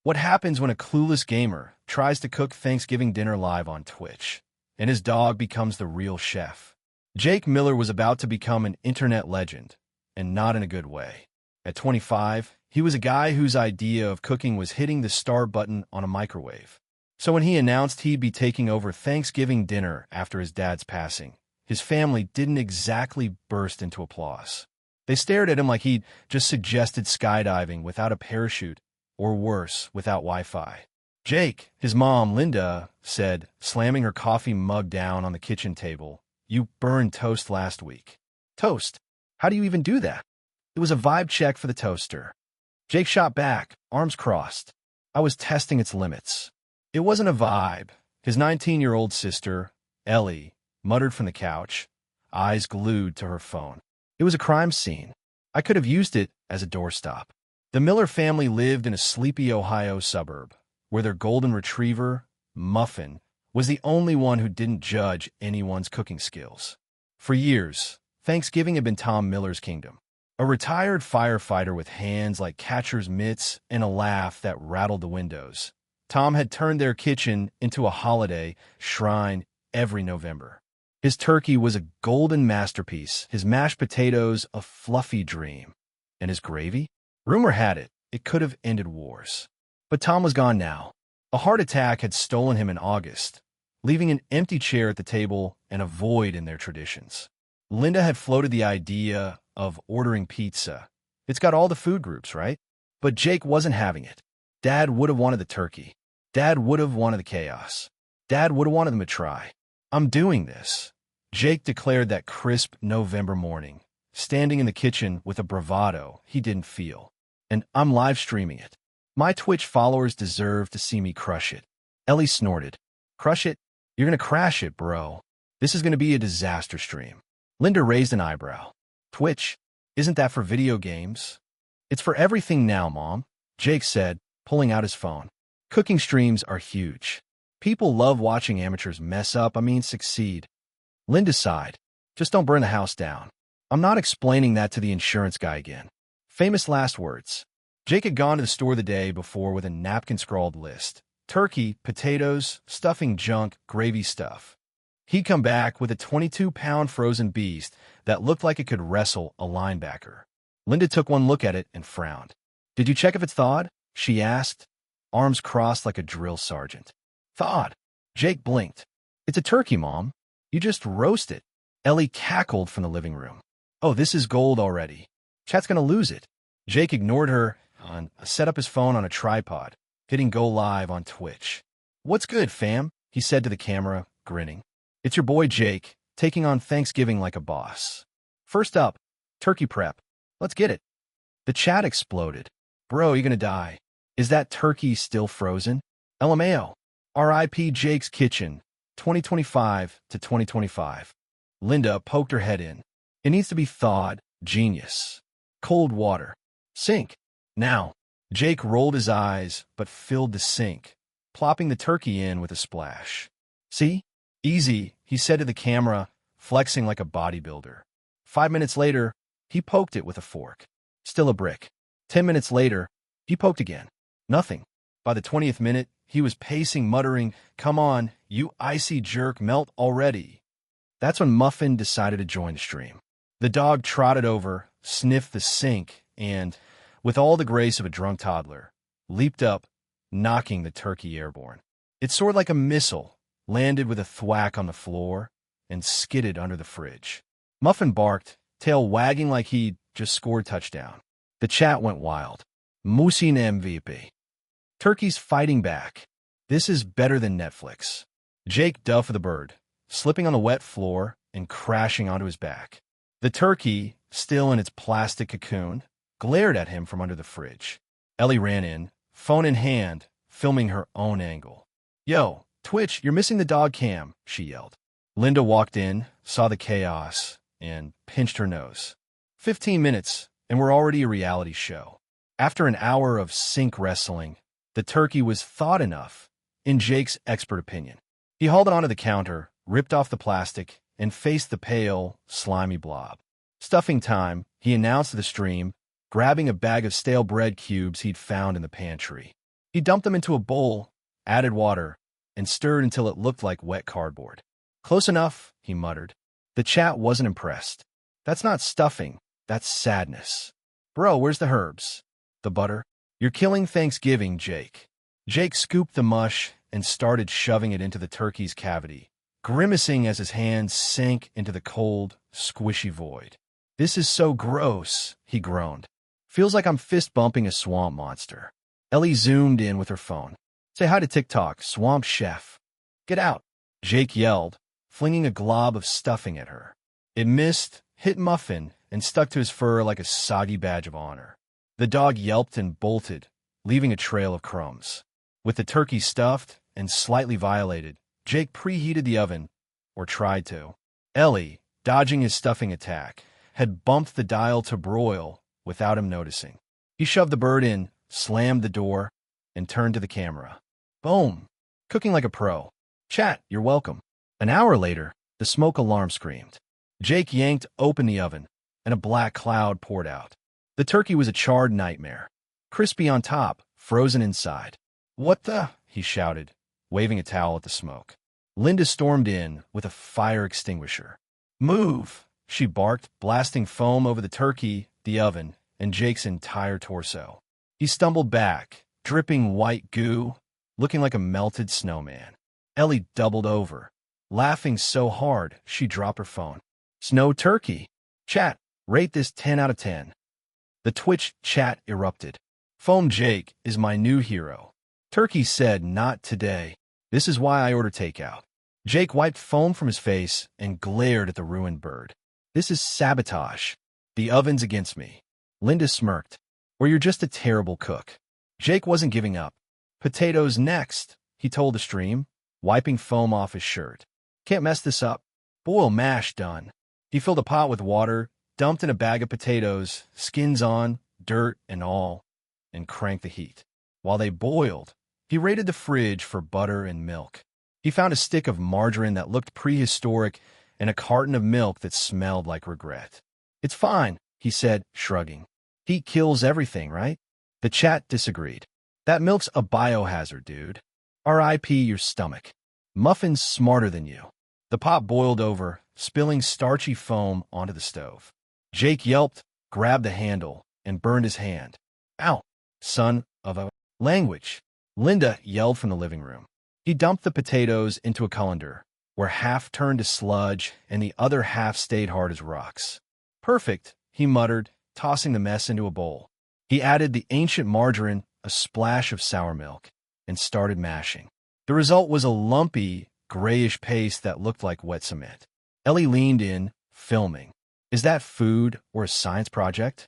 What happens when a clueless gamer tries to cook Thanksgiving dinner live on Twitch, and his dog becomes the real chef? Jake Miller was about to become an internet legend, and not in a good way. At 25, he was a guy whose idea of cooking was hitting the start button on a microwave. So when he announced he'd be taking over Thanksgiving dinner after his dad's passing, his family didn't exactly burst into applause. They stared at him like he'd just suggested skydiving without a parachute, or worse, without Wi-Fi. Jake, his mom, Linda, said, slamming her coffee mug down on the kitchen table, "You burned toast last week." Toast? How do you even do that? It was a vibe check for the toaster. Jake shot back, arms crossed. I was testing its limits. It wasn't a vibe. His 19-year-old sister, Ellie, muttered from the couch, eyes glued to her phone. It was a crime scene. I could have used it as a doorstop. The Miller family lived in a sleepy Ohio suburb, where their golden retriever, Muffin, was the only one who didn't judge anyone's cooking skills. For years, Thanksgiving had been Tom Miller's kingdom. A retired firefighter with hands like catcher's mitts and a laugh that rattled the windows, Tom had turned their kitchen into a holiday shrine every November. His turkey was a golden masterpiece, his mashed potatoes a fluffy dream, and his gravy? Rumor had it, it could have ended wars. But Tom was gone now. A heart attack had stolen him in August, leaving an empty chair at the table and a void in their traditions. Linda had floated the idea of ordering pizza. It's got all the food groups, right? But Jake wasn't having it. Dad would have wanted the turkey. Dad would have wanted the chaos. Dad would have wanted them to try. "I'm doing this," Jake declared that crisp November morning, standing in the kitchen with a bravado he didn't feel. "And I'm live streaming it. My Twitch followers deserve to see me crush it." Ellie snorted. "Crush it? You're gonna crash it, bro. This is gonna be a disaster stream." Linda raised an eyebrow. "Twitch? Isn't that for video games?" "It's for everything now, Mom," Jake said, pulling out his phone. "Cooking streams are huge. People love watching amateurs succeed." Linda sighed. "Just don't burn the house down." "I'm not explaining that to the insurance guy again." Famous last words. Jake had gone to the store the day before with a napkin-scrawled list. Turkey, potatoes, stuffing junk, gravy stuff. He'd come back with a 22-pound frozen beast that looked like it could wrestle a linebacker. Linda took one look at it and frowned. "Did you check if it's thawed?" she asked, arms crossed like a drill sergeant. "Thawed?" Jake blinked. "It's a turkey, Mom. You just roast it." Ellie cackled from the living room. "Oh, this is gold already. Chat's gonna lose it." Jake ignored her and set up his phone on a tripod, hitting go live on Twitch. "What's good, fam?" he said to the camera, grinning. "It's your boy Jake, taking on Thanksgiving like a boss. First up, turkey prep. Let's get it." The chat exploded. "Bro, you're gonna die. Is that turkey still frozen? LMAO. RIP Jake's Kitchen, 2025 to 2025. Linda poked her head in. "It needs to be thawed. Genius. Cold water. Sink. Now." Jake rolled his eyes, but filled the sink, plopping the turkey in with a splash. "See? Easy," he said to the camera, flexing like a bodybuilder. 5 minutes later, he poked it with a fork. Still a brick. 10 minutes later, he poked again. Nothing. By the 20th minute, he was pacing, muttering, "Come on, you icy jerk, melt already." That's when Muffin decided to join the stream. The dog trotted over, sniffed the sink, and, with all the grace of a drunk toddler, leaped up, knocking the turkey airborne. It soared like a missile, landed with a thwack on the floor, and skidded under the fridge. Muffin barked, tail wagging like he'd just scored touchdown. The chat went wild. "Musin MVP. Turkey's fighting back. This is better than Netflix." Jake dove for the bird, slipping on the wet floor and crashing onto his back. The turkey, still in its plastic cocoon, glared at him from under the fridge. Ellie ran in, phone in hand, filming her own angle. "Yo, Twitch, you're missing the dog cam," she yelled. Linda walked in, saw the chaos, and pinched her nose. 15 minutes, and we're already a reality show. After an hour of sink wrestling, the turkey was thawed enough, in Jake's expert opinion. He hauled it onto the counter, ripped off the plastic, and faced the pale, slimy blob. "Stuffing time," he announced to the stream, grabbing a bag of stale bread cubes he'd found in the pantry. He dumped them into a bowl, added water, and stirred until it looked like wet cardboard. Close enough, he muttered. The chat wasn't impressed. That's not stuffing, that's sadness. Bro, where's the herbs? The butter? You're killing Thanksgiving, Jake. Jake scooped the mush and started shoving it into the turkey's cavity, grimacing as his hands sank into the cold, squishy void. This is so gross, he groaned. Feels like I'm fist-bumping a swamp monster. Ellie zoomed in with her phone. Say hi to TikTok, Swamp Chef. Get out, Jake yelled, flinging a glob of stuffing at her. It missed, hit Muffin, and stuck to his fur like a soggy badge of honor. The dog yelped and bolted, leaving a trail of crumbs. With the turkey stuffed and slightly violated, Jake preheated the oven, or tried to. Ellie, dodging his stuffing attack, had bumped the dial to broil without him noticing. He shoved the bird in, slammed the door, and turned to the camera. Boom! Cooking like a pro. Chat, you're welcome. An hour later, the smoke alarm screamed. Jake yanked open the oven, and a black cloud poured out. The turkey was a charred nightmare. Crispy on top, frozen inside. What the? He shouted, waving a towel at the smoke. Linda stormed in with a fire extinguisher. Move! She barked, blasting foam over the turkey, the oven, and Jake's entire torso. He stumbled back, dripping white goo, looking like a melted snowman. Ellie doubled over, laughing so hard she dropped her phone. Snow turkey. Chat, rate this 10 out of 10. The Twitch chat erupted. Foam Jake is my new hero. Turkey said not today. This is why I order takeout. Jake wiped foam from his face and glared at the ruined bird. This is sabotage. The oven's against me. Linda smirked. Or you're just a terrible cook. Jake wasn't giving up. Potatoes next, he told the stream, wiping foam off his shirt. Can't mess this up. Boil mash done. He filled a pot with water, dumped in a bag of potatoes, skins on, dirt and all, and cranked the heat. While they boiled, he raided the fridge for butter and milk. He found a stick of margarine that looked prehistoric and a carton of milk that smelled like regret. It's fine, he said, shrugging. Heat kills everything, right? The chat disagreed. That milk's a biohazard, dude. R.I.P. your stomach. Muffin's smarter than you. The pot boiled over, spilling starchy foam onto the stove. Jake yelped, grabbed the handle, and burned his hand. Ow, son of a language. Linda yelled from the living room. He dumped the potatoes into a colander, where half turned to sludge and the other half stayed hard as rocks. Perfect, he muttered, tossing the mess into a bowl. He added the ancient margarine, a splash of sour milk, and started mashing. The result was a lumpy, grayish paste that looked like wet cement. Ellie leaned in, filming. Is that food or a science project?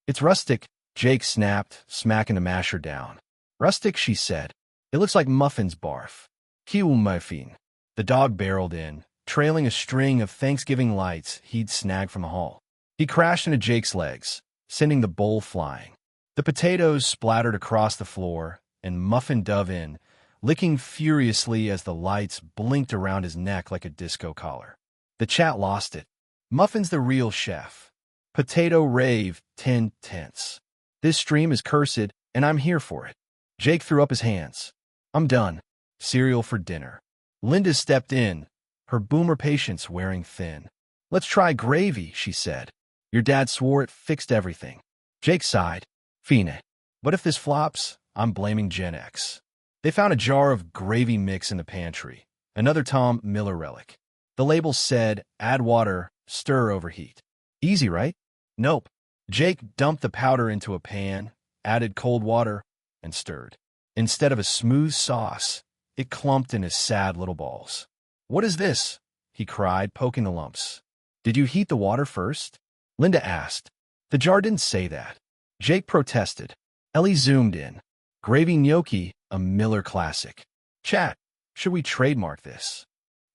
It's rustic, Jake snapped, smacking the masher down. Rustic, she said. It looks like Muffin's barf. Kiu Muffin. The dog barreled in, trailing a string of Thanksgiving lights he'd snagged from the hall. He crashed into Jake's legs, sending the bowl flying. The potatoes splattered across the floor, and Muffin dove in, licking furiously as the lights blinked around his neck like a disco collar. The chat lost it. Muffin's the real chef. Potato rave 10 tenths. This stream is cursed, and I'm here for it. Jake threw up his hands. I'm done. Cereal for dinner. Linda stepped in, her boomer patience wearing thin. Let's try gravy, she said. Your dad swore it fixed everything. Jake sighed. Fine. But if this flops, I'm blaming Gen X. They found a jar of gravy mix in the pantry, another Tom Miller relic. The label said, add water, stir overheat. Easy, right? Nope. Jake dumped the powder into a pan, added cold water, and stirred. Instead of a smooth sauce, it clumped in his sad little balls. What is this? He cried, poking the lumps. Did you heat the water first? Linda asked. The jar didn't say that. Jake protested. Ellie zoomed in. Gravy gnocchi, a Miller classic. Chat, should we trademark this?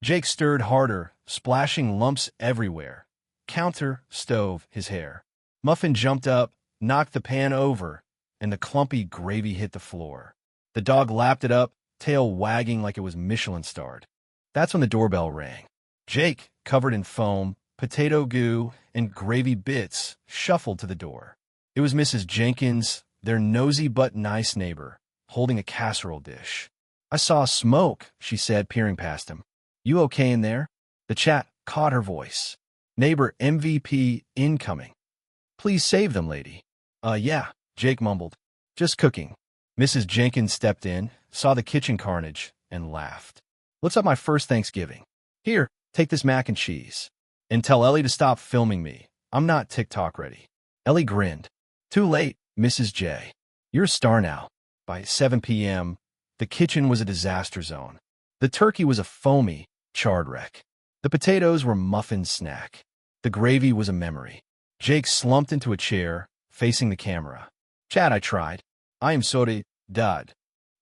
Jake stirred harder, splashing lumps everywhere. Counter, stove, his hair. Muffin jumped up, knocked the pan over, and the clumpy gravy hit the floor. The dog lapped it up, tail wagging like it was Michelin-starred. That's when the doorbell rang. Jake, covered in foam, potato goo, and gravy bits, shuffled to the door. It was Mrs. Jenkins, their nosy but nice neighbor, holding a casserole dish. "I saw smoke," she said, peering past him. "You okay in there?" The chat caught her voice. "Neighbor MVP incoming. Please save them, lady." Yeah," Jake mumbled. "Just cooking." Mrs. Jenkins stepped in, saw the kitchen carnage, and laughed. "Looks like my first Thanksgiving. Here, take this mac and cheese. And tell Ellie to stop filming me. I'm not TikTok ready." Ellie grinned. "Too late, Mrs. J. You're a star now." By 7 p.m., the kitchen was a disaster zone. The turkey was a foamy, charred wreck. The potatoes were Muffin's snack. The gravy was a memory. Jake slumped into a chair, facing the camera. "Chad, I tried. I am sorry, Dad."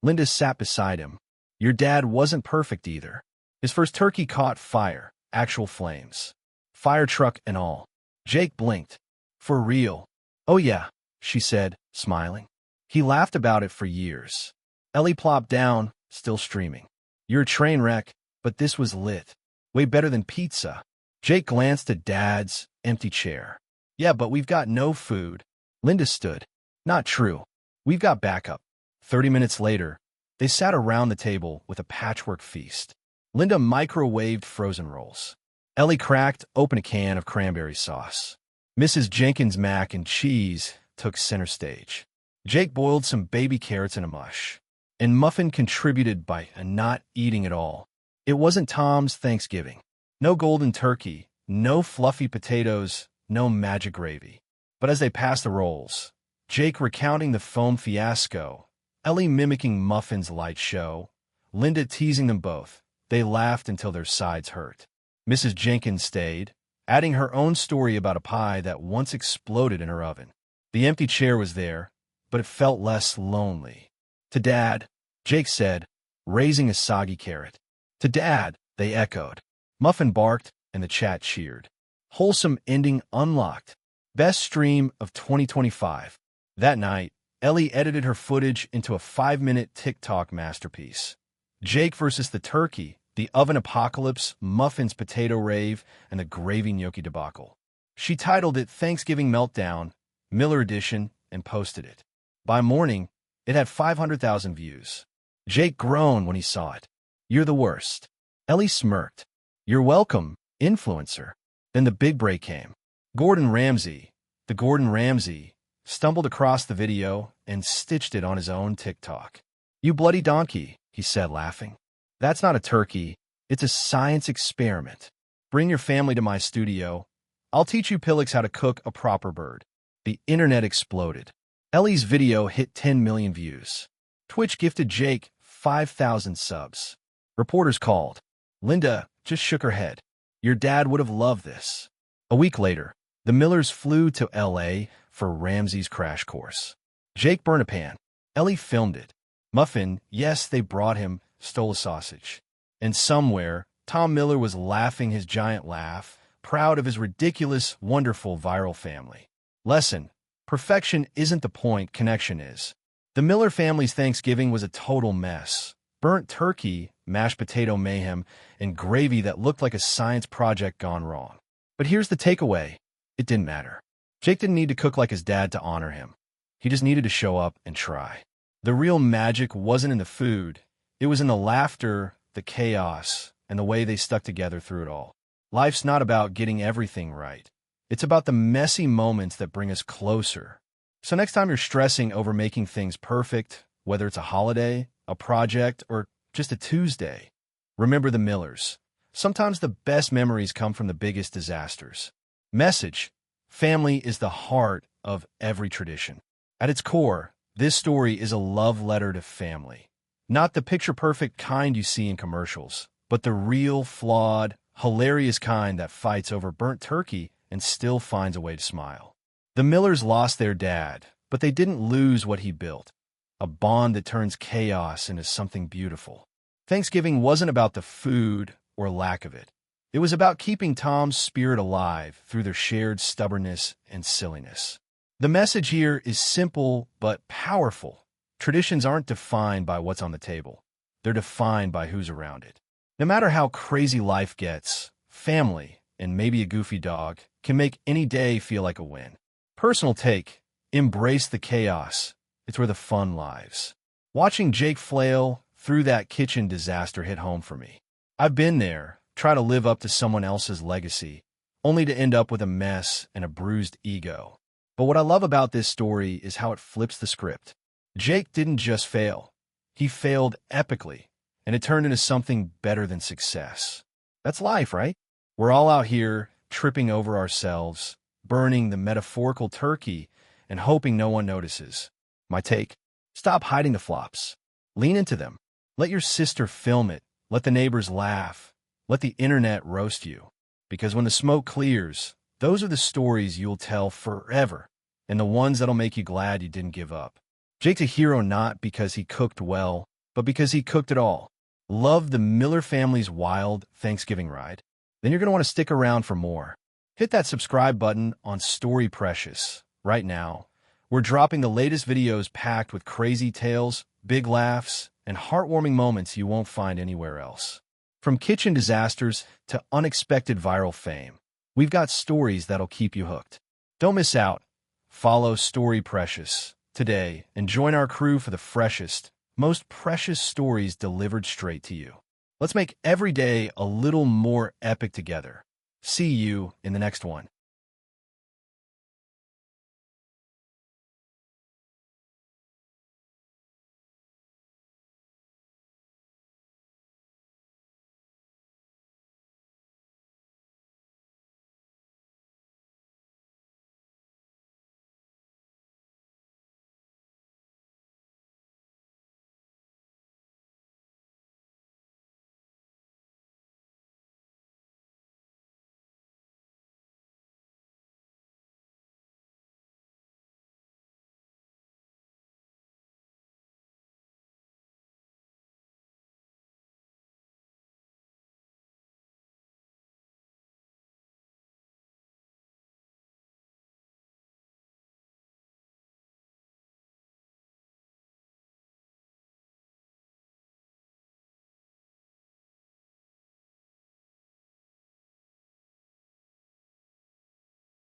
Linda sat beside him. "Your dad wasn't perfect either. His first turkey caught fire, actual flames. Fire truck and all." Jake blinked. "For real?" "Oh yeah," she said, smiling. "He laughed about it for years." Ellie plopped down, still streaming. "You're a train wreck, but this was lit. Way better than pizza." Jake glanced at Dad's empty chair. "Yeah, but we've got no food." Linda stood. "Not true. We've got backup." 30 minutes later, they sat around the table with a patchwork feast. Linda microwaved frozen rolls. Ellie cracked open a can of cranberry sauce. Mrs. Jenkins' mac and cheese took center stage. Jake boiled some baby carrots in a mush. And Muffin contributed by not eating at all. It wasn't Tom's Thanksgiving. No golden turkey, no fluffy potatoes, no magic gravy. But as they passed the rolls, Jake recounting the foam fiasco, Ellie mimicking Muffin's light show, Linda teasing them both, they laughed until their sides hurt. Mrs. Jenkins stayed, adding her own story about a pie that once exploded in her oven. The empty chair was there, but it felt less lonely. "To Dad," Jake said, raising a soggy carrot. "To Dad," they echoed. Muffin barked, and the chat cheered. Wholesome ending unlocked. Best stream of 2025. That night, Ellie edited her footage into a 5-minute TikTok masterpiece. Jake versus the turkey, the oven apocalypse, Muffin's potato rave, and the gravy gnocchi debacle. She titled it Thanksgiving Meltdown, Miller Edition, and posted it. By morning, it had 500,000 views. Jake groaned when he saw it. "You're the worst." Ellie smirked. "You're welcome, influencer." Then the big break came. Gordon Ramsay, the Gordon Ramsay, stumbled across the video and stitched it on his own TikTok. "You bloody donkey," he said, laughing. "That's not a turkey. It's a science experiment. Bring your family to my studio. I'll teach you Pillix how to cook a proper bird." The internet exploded. Ellie's video hit 10 million views. Twitch gifted Jake 5,000 subs. Reporters called. Linda just shook her head. "Your dad would have loved this." A week later, the Millers flew to L.A. for Ramsay's crash course. Jake burned a pan. Ellie filmed it. Muffin, yes, they brought him, stole a sausage. And somewhere, Tom Miller was laughing his giant laugh, proud of his ridiculous, wonderful viral family. Lesson: perfection isn't the point, connection is. The Miller family's Thanksgiving was a total mess. Burnt turkey, mashed potato mayhem, and gravy that looked like a science project gone wrong. But here's the takeaway. It didn't matter. Jake didn't need to cook like his dad to honor him. He just needed to show up and try. The real magic wasn't in the food. It was in the laughter, the chaos, and the way they stuck together through it all. Life's not about getting everything right. It's about the messy moments that bring us closer. So next time you're stressing over making things perfect, whether it's a holiday, a project, or just a Tuesday, remember the Millers. Sometimes the best memories come from the biggest disasters. Message: family is the heart of every tradition. At its core, this story is a love letter to family. Not the picture-perfect kind you see in commercials, but the real, flawed, hilarious kind that fights over burnt turkey and still finds a way to smile. The Millers lost their dad, but they didn't lose what he built. A bond that turns chaos into something beautiful. Thanksgiving wasn't about the food or lack of it. It was about keeping Tom's spirit alive through their shared stubbornness and silliness. The message here is simple but powerful. Traditions aren't defined by what's on the table. They're defined by who's around it. No matter how crazy life gets, family, and maybe a goofy dog, can make any day feel like a win. Personal take: embrace the chaos. It's where the fun lies. Watching Jake flail through that kitchen disaster hit home for me. I've been there, try to live up to someone else's legacy, only to end up with a mess and a bruised ego. But what I love about this story is how it flips the script. Jake didn't just fail. He failed epically, and it turned into something better than success. That's life, right? We're all out here tripping over ourselves, burning the metaphorical turkey, and hoping no one notices. My take: stop hiding the flops. Lean into them. Let your sister film it. Let the neighbors laugh. Let the internet roast you. Because when the smoke clears, those are the stories you'll tell forever, and the ones that'll make you glad you didn't give up. Jake's a hero not because he cooked well, but because he cooked it all. Love the Miller family's wild Thanksgiving ride? Then you're going to want to stick around for more. Hit that subscribe button on Story Precious right now. We're dropping the latest videos packed with crazy tales, big laughs, and heartwarming moments you won't find anywhere else. From kitchen disasters to unexpected viral fame, we've got stories that'll keep you hooked. Don't miss out. Follow Story Precious today and join our crew for the freshest, most precious stories delivered straight to you. Let's make every day a little more epic together. See you in the next one.